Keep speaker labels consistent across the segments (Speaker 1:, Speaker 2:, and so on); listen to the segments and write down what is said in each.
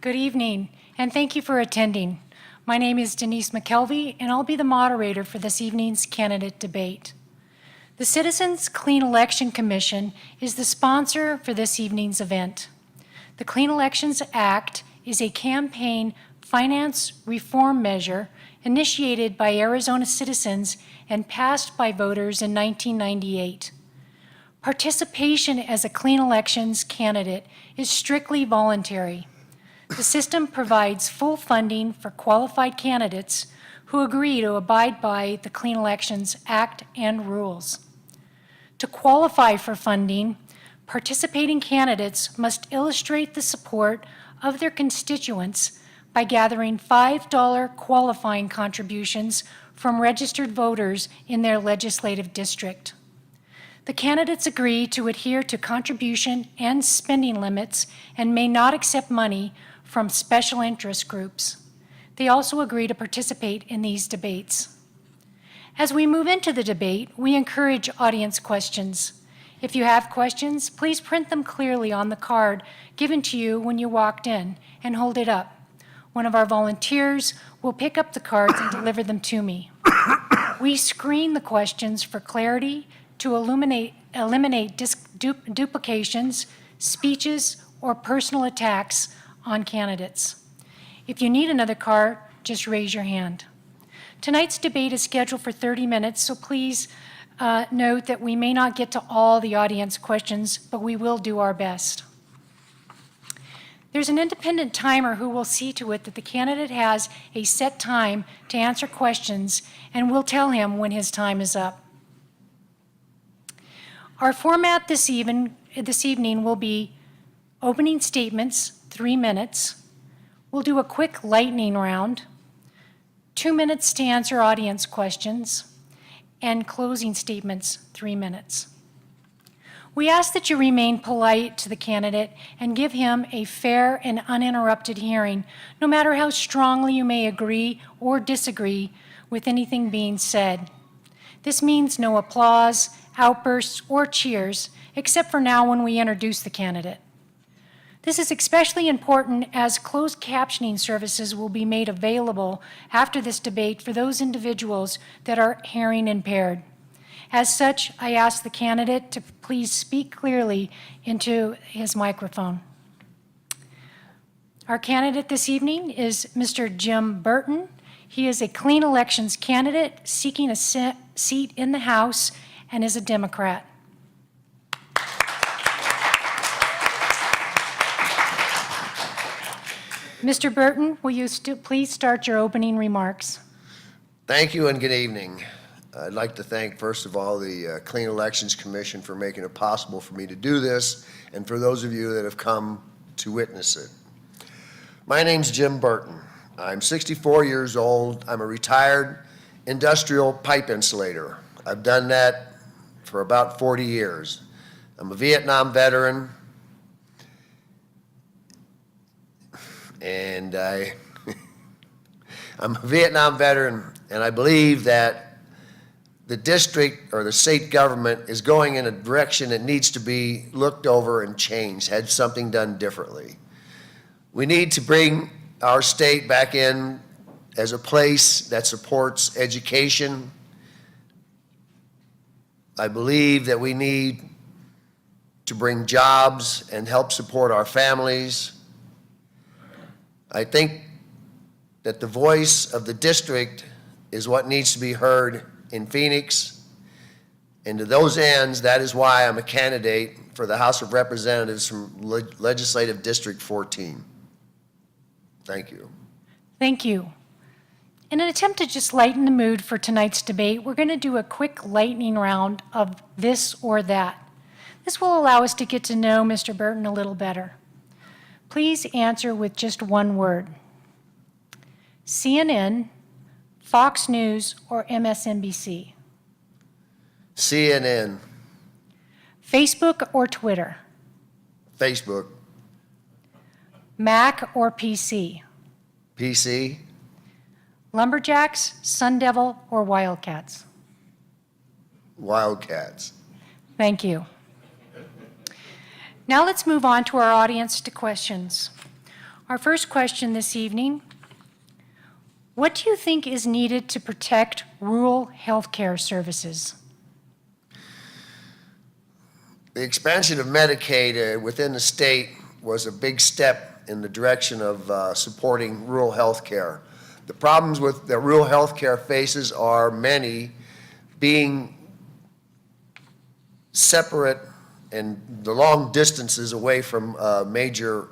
Speaker 1: Good evening, and thank you for attending. My name is Denise McKelvey, and I'll be the moderator for this evening's candidate debate. The Citizens Clean Election Commission is the sponsor for this evening's event. The Clean Elections Act is a campaign finance reform measure initiated by Arizona citizens and passed by voters in 1998. Participation as a clean elections candidate is strictly voluntary. The system provides full funding for qualified candidates who agree to abide by the Clean Elections Act and rules. To qualify for funding, participating candidates must illustrate the support of their constituents by gathering $5 qualifying contributions from registered voters in their legislative district. The candidates agree to adhere to contribution and spending limits and may not accept money from special interest groups. They also agree to participate in these debates. As we move into the debate, we encourage audience questions. If you have questions, please print them clearly on the card given to you when you walked in and hold it up. One of our volunteers will pick up the cards and deliver them to me. We screen the questions for clarity to eliminate duplications, speeches, or personal attacks on candidates. If you need another card, just raise your hand. Tonight's debate is scheduled for 30 minutes, so please note that we may not get to all the audience questions, but we will do our best. There's an independent timer who will see to it that the candidate has a set time to answer questions, and we'll tell him when his time is up. Our format this evening will be opening statements, 3 minutes. We'll do a quick lightning round, 2 minutes to answer audience questions, and closing statements, 3 minutes. We ask that you remain polite to the candidate and give him a fair and uninterrupted hearing, no matter how strongly you may agree or disagree with anything being said. This means no applause, outbursts, or cheers, except for now when we introduce the candidate. This is especially important as closed captioning services will be made available after this debate for those individuals that are hearing impaired. As such, I ask the candidate to please speak clearly into his microphone. Our candidate this evening is Mr. Jim Burton. He is a clean elections candidate seeking a seat in the House and is a Democrat. Mr. Burton, will you please start your opening remarks?
Speaker 2: Thank you and good evening. I'd like to thank, first of all, the Clean Elections Commission for making it possible for me to do this, and for those of you that have come to witness it. My name's Jim Burton. I'm 64 years old. I'm a retired industrial pipe insulator. I've done that for about 40 years. I'm a Vietnam veteran, and I'm a Vietnam veteran, and I believe that the district or the state government is going in a direction that needs to be looked over and changed, had something done differently. We need to bring our state back in as a place that supports education. I believe that we need to bring jobs and help support our families. I think that the voice of the district is what needs to be heard in Phoenix. And to those ends, that is why I'm a candidate for the House of Representatives from Legislative District 14. Thank you.
Speaker 1: Thank you. In an attempt to just lighten the mood for tonight's debate, we're going to do a quick lightning round of this or that. This will allow us to get to know Mr. Burton a little better. Please answer with just one word. CNN, Fox News, or MSNBC?
Speaker 2: CNN.
Speaker 1: Facebook or Twitter?
Speaker 2: Facebook.
Speaker 1: Mac or PC?
Speaker 2: PC.
Speaker 1: Lumberjacks, Sun Devil, or Wildcats?
Speaker 2: Wildcats.
Speaker 1: Thank you. Now let's move on to our audience to questions. Our first question this evening: what do you think is needed to protect rural healthcare services?
Speaker 2: The expansion of Medicaid within the state was a big step in the direction of supporting rural health care. The problems with that rural health care faces are many, being separate and the long distances away from major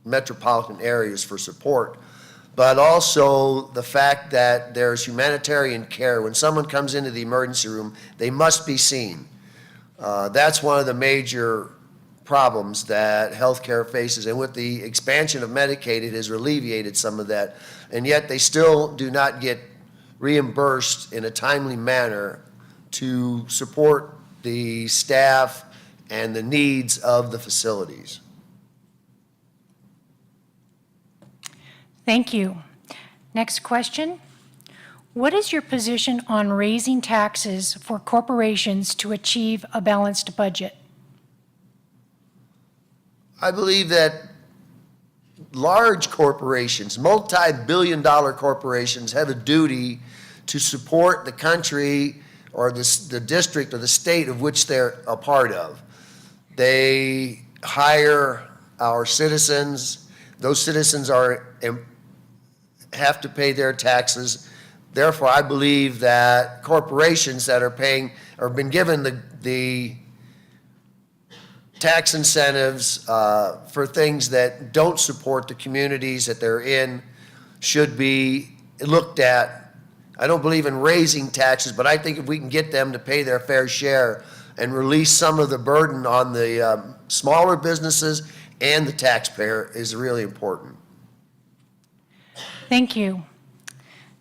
Speaker 2: metropolitan areas for support, but also the fact that there's humanitarian care. When someone comes into the emergency room, they must be seen. That's one of the major problems that healthcare faces, and with the expansion of Medicaid, it has alleviated some of that, and yet they still do not get reimbursed in a timely manner to support the staff and the needs of the facilities.
Speaker 1: Thank you. Next question. What is your position on raising taxes for corporations to achieve a balanced budget?
Speaker 2: I believe that large corporations, multi-billion-dollar corporations, have a duty to support the country or the district or the state of which they're a part of. They hire our citizens. Those citizens have to pay their taxes. Therefore, I believe that corporations that are paying or been given the tax incentives for things that don't support the communities that they're in should be looked at. I don't believe in raising taxes, but I think if we can get them to pay their fair share and release some of the burden on the smaller businesses and the taxpayer is really important.
Speaker 1: Thank you.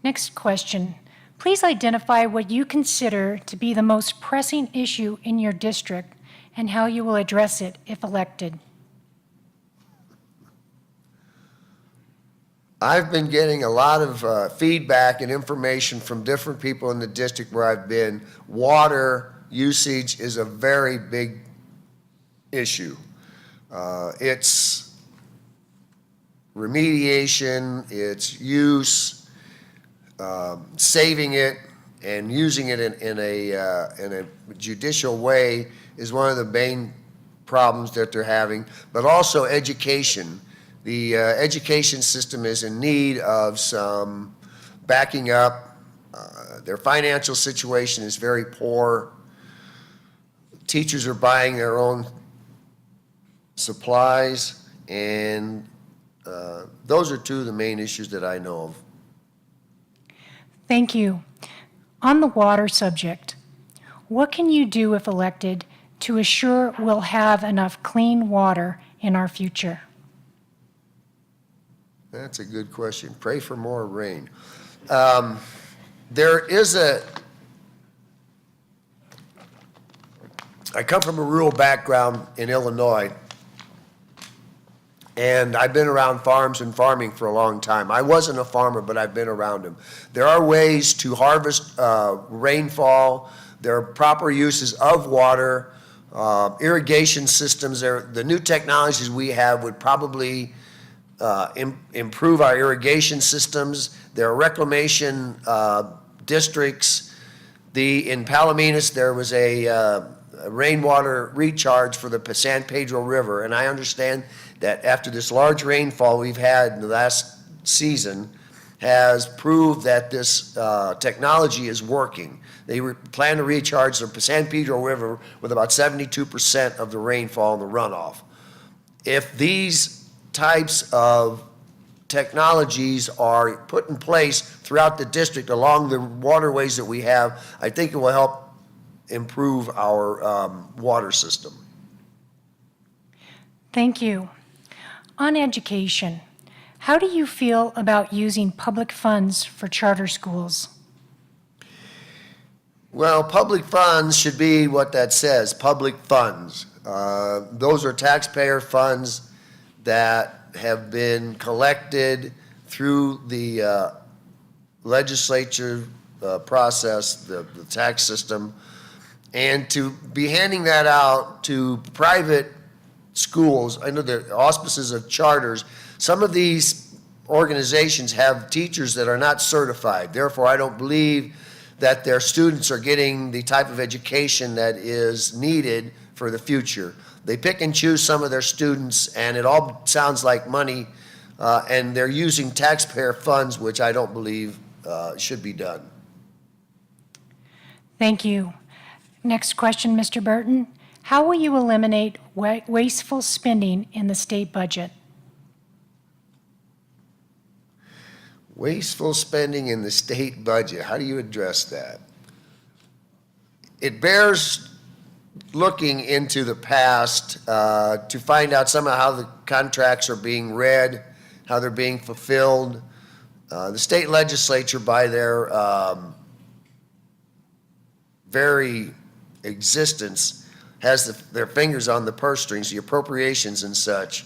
Speaker 1: Next question. Please identify what you consider to be the most pressing issue in your district and how you will address it if elected.
Speaker 2: I've been getting a lot of feedback and information from different people in the district where I've been. Water usage is a very big issue. It's remediation, its use, saving it, and using it in a judicial way is one of the main problems that they're having, but also education. The education system is in need of some backing up. Their financial situation is very poor. Teachers are buying their own supplies, and those are two of the main issues that I know of.
Speaker 1: Thank you. On the water subject, what can you do if elected to assure we'll have enough clean water in our future?
Speaker 2: That's a good question. Pray for more rain. I come from a rural background in Illinois, and I've been around farms and farming for a long time. I wasn't a farmer, but I've been around them. There are ways to harvest rainfall. There are proper uses of water, irrigation systems. The new technologies we have would probably improve our irrigation systems. There are reclamation districts. In Palominas, there was a rainwater recharge for the San Pedro River, and I understand that after this large rainfall we've had in the last season has proved that this technology is working. They plan to recharge the San Pedro River with about 72% of the rainfall and the runoff. If these types of technologies are put in place throughout the district along the waterways that we have, I think it will help improve our water system.
Speaker 1: Thank you. On education, how do you feel about using public funds for charter schools?
Speaker 2: Well, public funds should be what that says, public funds. Those are taxpayer funds that have been collected through the legislature process, the tax system, and to be handing that out to private schools under the auspices of charters Some of these organizations have teachers that are not certified. Therefore, I don't believe that their students are getting the type of education that is needed for the future. They pick and choose some of their students, and it all sounds like money, and they're using taxpayer funds, which I don't believe should be done.
Speaker 1: Thank you. Next question, Mr. Burton. How will you eliminate wasteful spending in the state budget?
Speaker 2: Wasteful spending in the state budget, how do you address that? It bears looking into the past to find out somehow how the contracts are being read, how they're being fulfilled. The state legislature, by their very existence, has their fingers on the purse strings, the appropriations and such.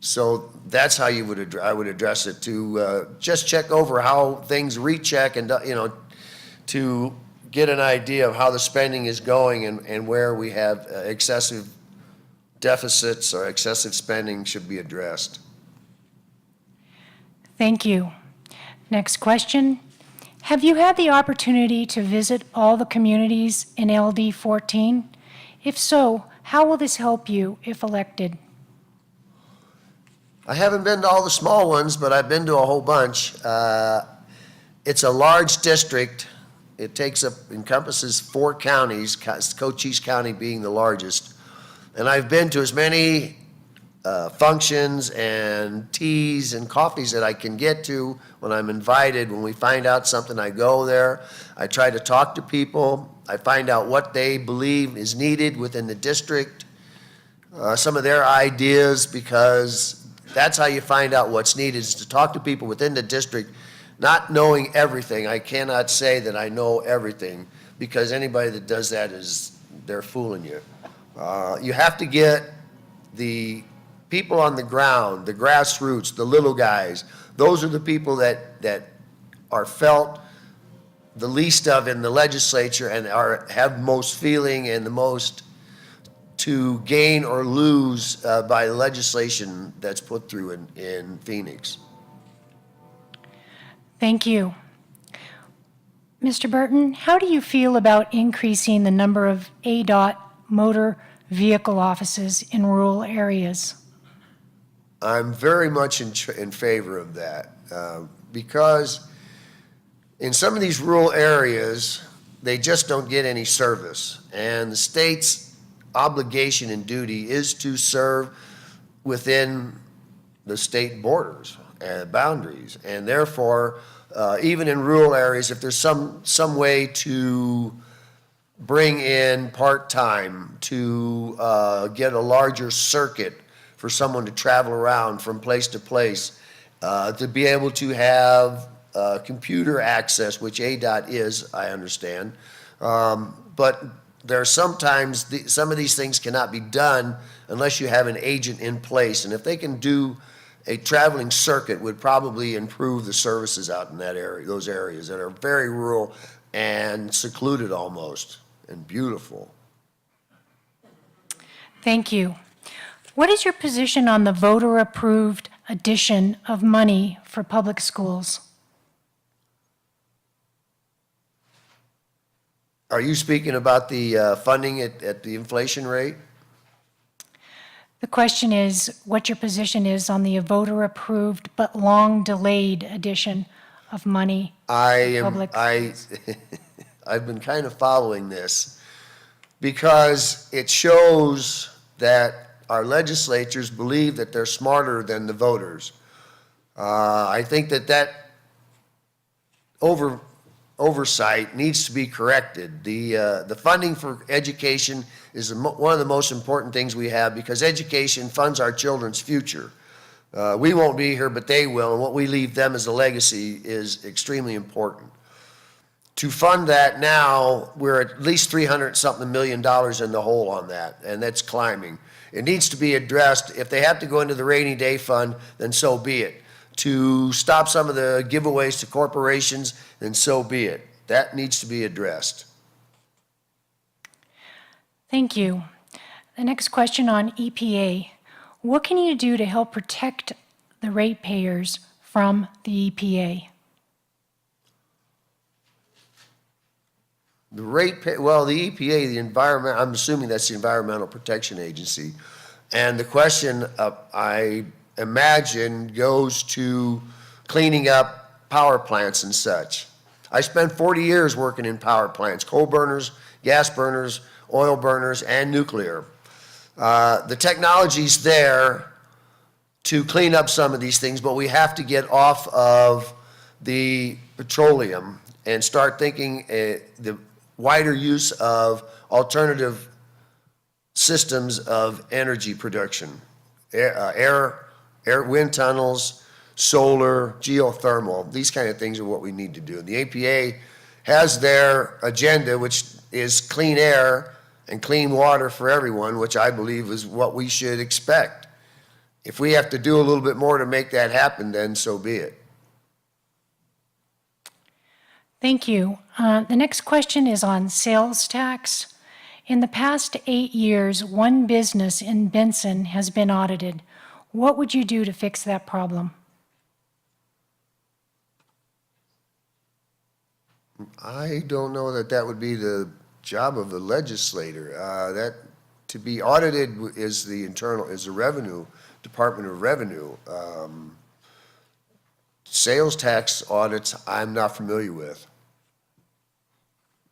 Speaker 2: So that's how I would address it, to just check over how things recheck and, to get an idea of how the spending is going and where we have excessive deficits or excessive spending should be addressed.
Speaker 1: Thank you. Next question. Have you had the opportunity to visit all the communities in LD14? If so, how will this help you if elected?
Speaker 2: I haven't been to all the small ones, but I've been to a whole bunch. It's a large district. It encompasses 4 counties, Cochise County being the largest. And I've been to as many functions and teas and coffees that I can get to when I'm invited. When we find out something, I go there. I try to talk to people. I find out what they believe is needed within the district, some of their ideas, because that's how you find out what's needed, is to talk to people within the district, not knowing everything. I cannot say that I know everything, because anybody that does that they're fooling you. You have to get the people on the ground, the grassroots, the little guys. Those are the people that are felt the least of in the legislature and have most feeling and the most to gain or lose by the legislation that's put through in Phoenix.
Speaker 1: Thank you. Mr. Burton, how do you feel about increasing the number of ADOT motor vehicle offices in rural areas?
Speaker 2: I'm very much in favor of that because in some of these rural areas, they just don't get any service. And the state's obligation and duty is to serve within the state borders and boundaries. And therefore, even in rural areas, if there's some way to bring in part-time to get a larger circuit for someone to travel around from place to place, to be able to have computer access, which ADOT is, I understand. But there are sometimes some of these things cannot be done unless you have an agent in place. And if they can do a traveling circuit, would probably improve the services out in that area, those areas that are very rural and secluded almost, and beautiful.
Speaker 1: Thank you. What is your position on the voter-approved addition of money for public schools?
Speaker 2: Are you speaking about the funding at the inflation rate?
Speaker 1: The question is what your position is on the voter-approved but long-delayed addition of money to public schools.
Speaker 2: I've been kind of following this because it shows that our legislatures believe that they're smarter than the voters. I think that oversight needs to be corrected. The funding for education is one of the most important things we have, because education funds our children's future. We won't be here, but they will, and what we leave them as a legacy is extremely important. To fund that now, we're at least $300-something million in the hole on that, and that's climbing. It needs to be addressed. If they have to go into the rainy day fund, then so be it. To stop some of the giveaways to corporations, then so be it. That needs to be addressed.
Speaker 1: Thank you. The next question on EPA. What can you do to help protect the ratepayers from the EPA?
Speaker 2: The the EPA, the environment, I'm assuming that's the Environmental Protection Agency. And the question, I imagine, goes to cleaning up power plants and such. I spent 40 years working in power plants, coal burners, gas burners, oil burners, and nuclear. The technology's there to clean up some of these things, but we have to get off of the petroleum and start thinking the wider use of alternative systems of energy production. Wind tunnels, solar, geothermal, these kind of things are what we need to do. The APA has their agenda, which is clean air and clean water for everyone, which I believe is what we should expect. If we have to do a little bit more to make that happen, then so be it.
Speaker 1: Thank you. The next question is on sales tax. In the past 8 years, one business in Benson has been audited. What would you do to fix that problem?
Speaker 2: I don't know that that would be the job of the legislator. That to be audited is the revenue, Department of Revenue. Sales tax audits, I'm not familiar with.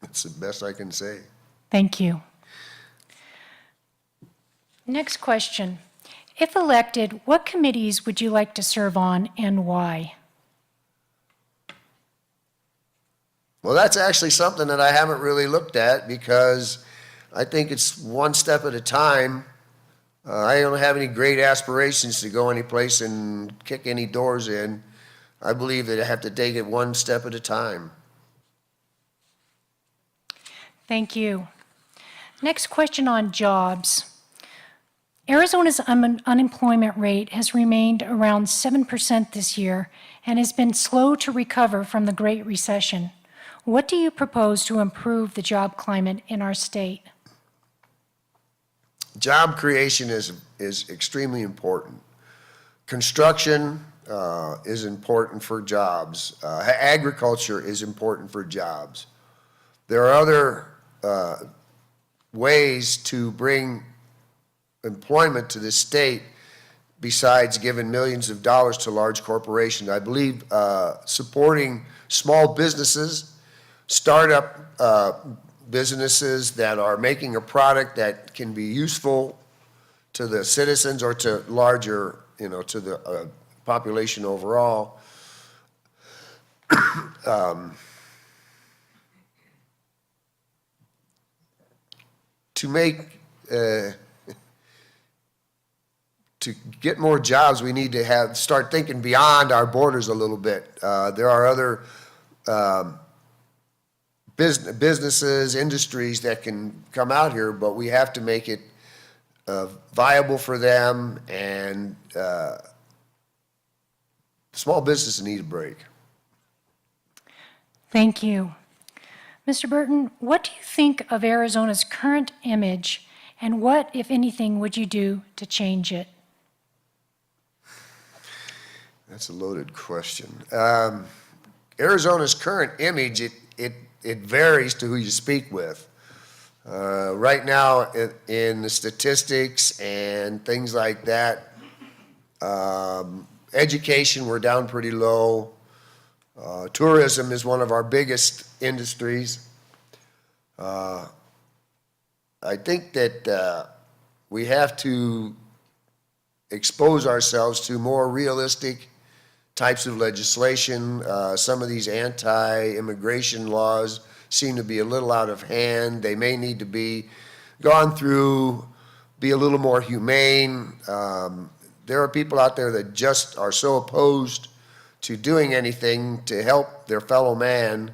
Speaker 2: That's the best I can say.
Speaker 1: Thank you. Next question. If elected, what committees would you like to serve on and why?
Speaker 2: Well, that's actually something that I haven't really looked at because I think it's one step at a time. I don't have any great aspirations to go any place and kick any doors in. I believe that I have to take it one step at a time.
Speaker 1: Thank you. Next question on jobs. Arizona's unemployment rate has remained around 7% this year and has been slow to recover from the Great Recession. What do you propose to improve the job climate in our state?
Speaker 2: Job creation is extremely important. Construction is important for jobs. Agriculture is important for jobs. There are other ways to bring employment to this state besides giving millions of dollars to large corporations. I believe supporting small businesses, startup businesses that are making a product that can be useful to the citizens or to larger, to the population overall. To make, to get more jobs, we need to start thinking beyond our borders a little bit. There are other businesses, industries that can come out here, but we have to make it viable for them, and small businesses need a break.
Speaker 1: Thank you. Mr. Burton, what do you think of Arizona's current image, and what, if anything, would you do to change it?
Speaker 2: That's a loaded question. Arizona's current image, it varies to who you speak with. Right now, in the statistics and things like that, education, we're down pretty low. Tourism is one of our biggest industries. I think that we have to expose ourselves to more realistic types of legislation. Some of these anti-immigration laws seem to be a little out of hand. They may need to be gone through, be a little more humane. There are people out there that just are so opposed to doing anything to help their fellow man.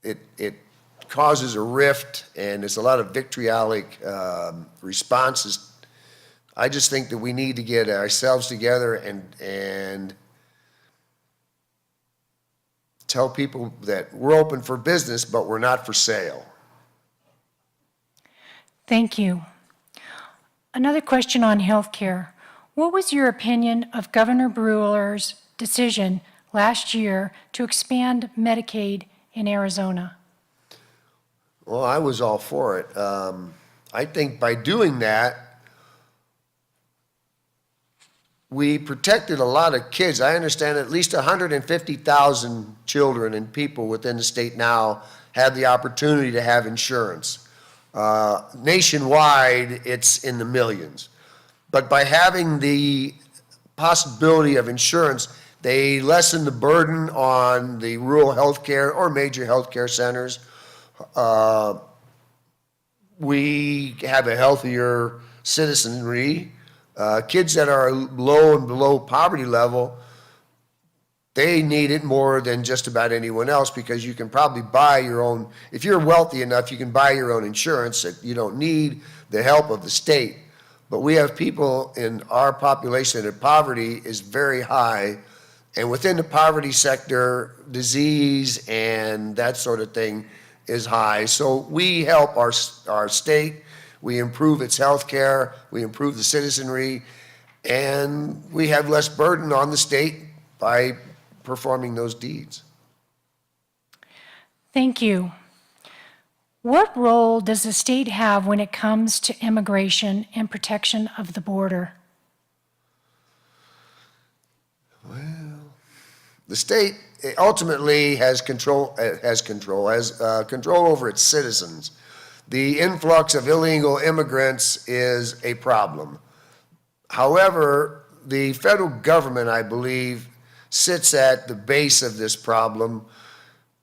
Speaker 2: It causes a rift, and it's a lot of vitriolic responses. I just think that we need to get ourselves together and tell people that we're open for business, but we're not for sale.
Speaker 1: Thank you. Another question on healthcare. What was your opinion of Governor Brewer's decision last year to expand Medicaid in Arizona?
Speaker 2: Well, I was all for it. I think by doing that, we protected a lot of kids. I understand at least 150,000 children and people within the state now have the opportunity to have insurance. Nationwide, it's in the millions. But by having the possibility of insurance, they lessen the burden on the rural healthcare or major healthcare centers. We have a healthier citizenry. Kids that are low and below poverty level, they need it more than just about anyone else, because you can probably buy your own, if you're wealthy enough, you can buy your own insurance. You don't need the help of the state. But we have people in our population that poverty is very high, and within the poverty sector, disease and that sort of thing is high. So we help our state, we improve its health care, we improve the citizenry, and we have less burden on the state by performing those deeds.
Speaker 1: Thank you. What role does the state have when it comes to immigration and protection of the border?
Speaker 2: Well, the state ultimately has control over its citizens. The influx of illegal immigrants is a problem. However, the federal government, I believe, sits at the base of this problem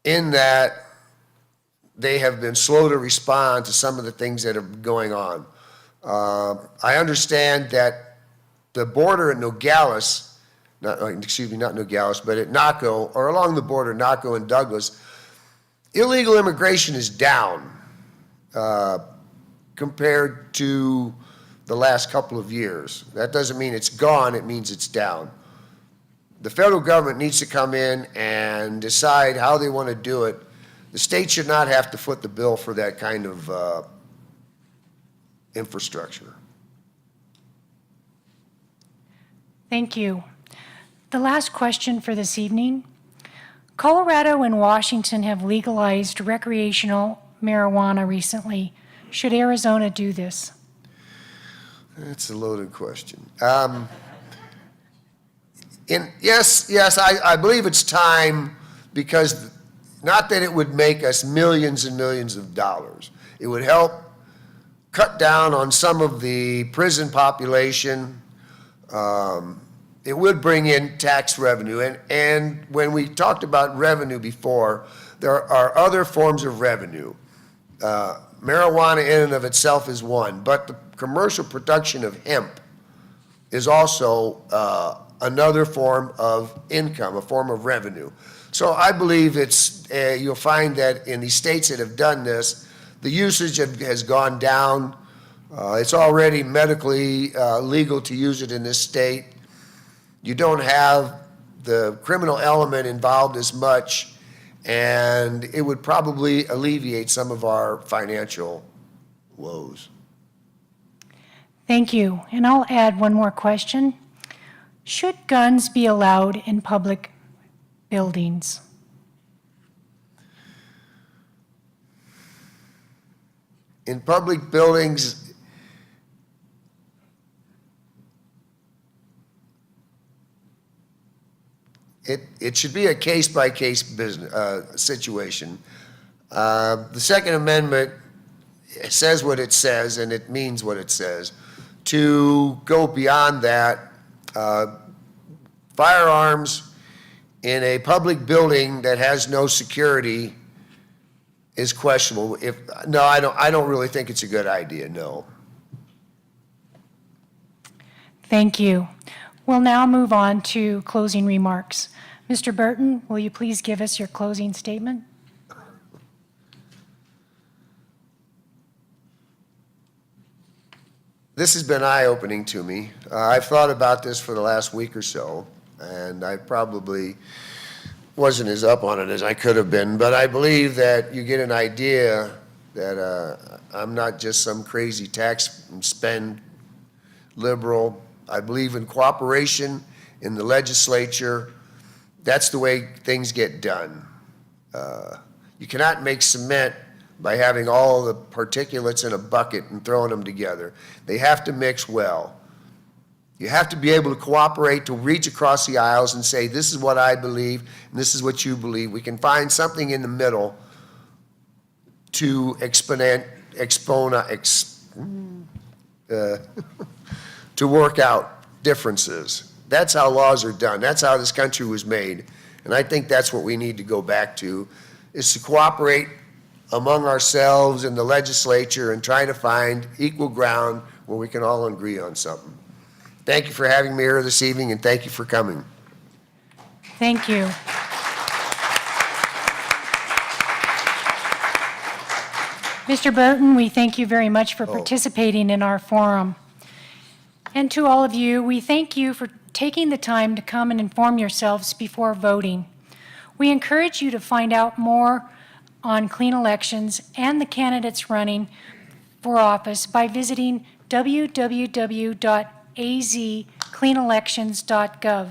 Speaker 2: in that they have been slow to respond to some of the things that are going on. I understand that the border at Nogales, not Nogales, but at Naco, or along the border, Naco and Douglas, illegal immigration is down compared to the last couple of years. That doesn't mean it's gone, it means it's down. The federal government needs to come in and decide how they want to do it. The state should not have to foot the bill for that kind of infrastructure.
Speaker 1: Thank you. The last question for this evening. Colorado and Washington have legalized recreational marijuana recently. Should Arizona do this?
Speaker 2: That's a loaded question. Yes, I believe it's time, because not that it would make us millions and millions of dollars. It would help cut down on some of the prison population. It would bring in tax revenue. And when we talked about revenue before, there are other forms of revenue. Marijuana in and of itself is one, but the commercial production of hemp is also another form of income, a form of revenue. So I believe you'll find that in the states that have done this, the usage has gone down. It's already medically legal to use it in this state. You don't have the criminal element involved as much, and it would probably alleviate some of our financial woes.
Speaker 1: Thank you. And I'll add one more question. Should guns be allowed in public buildings?
Speaker 2: In public buildings, it should be a case-by-case business situation. The Second Amendment says what it says, and it means what it says. To go beyond that, firearms in a public building that has no security is questionable. I don't really think it's a good idea, no.
Speaker 1: Thank you. We'll now move on to closing remarks. Mr. Burton, will you please give us your closing statement?
Speaker 2: This has been eye-opening to me. I've thought about this for the last week or so, and I probably wasn't as up on it as I could have been, but I believe that you get an idea that I'm not just some crazy tax and spend liberal. I believe in cooperation in the legislature. That's the way things get done. You cannot make cement by having all the particulates in a bucket and throwing them together. They have to mix well. You have to be able to cooperate, to reach across the aisles and say, this is what I believe, and this is what you believe. We can find something in the middle to to work out differences. That's how laws are done. That's how this country was made. And I think that's what we need to go back to, is to cooperate among ourselves in the legislature and try to find equal ground where we can all agree on something. Thank you for having me here this evening, and thank you for coming.
Speaker 1: Thank you. Mr. Burton, we thank you very much for participating in our forum. And to all of you, we thank you for taking the time to come and inform yourselves before voting. We encourage you to find out more on clean elections and the candidates running for office by visiting www.azcleanelections.gov.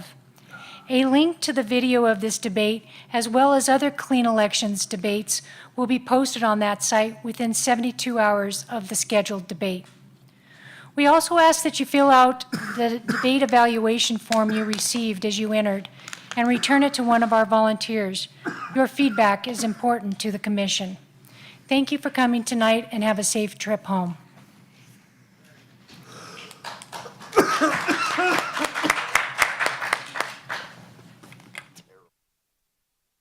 Speaker 1: A link to the video of this debate, as well as other clean elections debates, will be posted on that site within 72 hours of the scheduled debate. We also ask that you fill out the debate evaluation form you received as you entered and return it to one of our volunteers. Your feedback is important to the commission. Thank you for coming tonight, and have a safe trip home.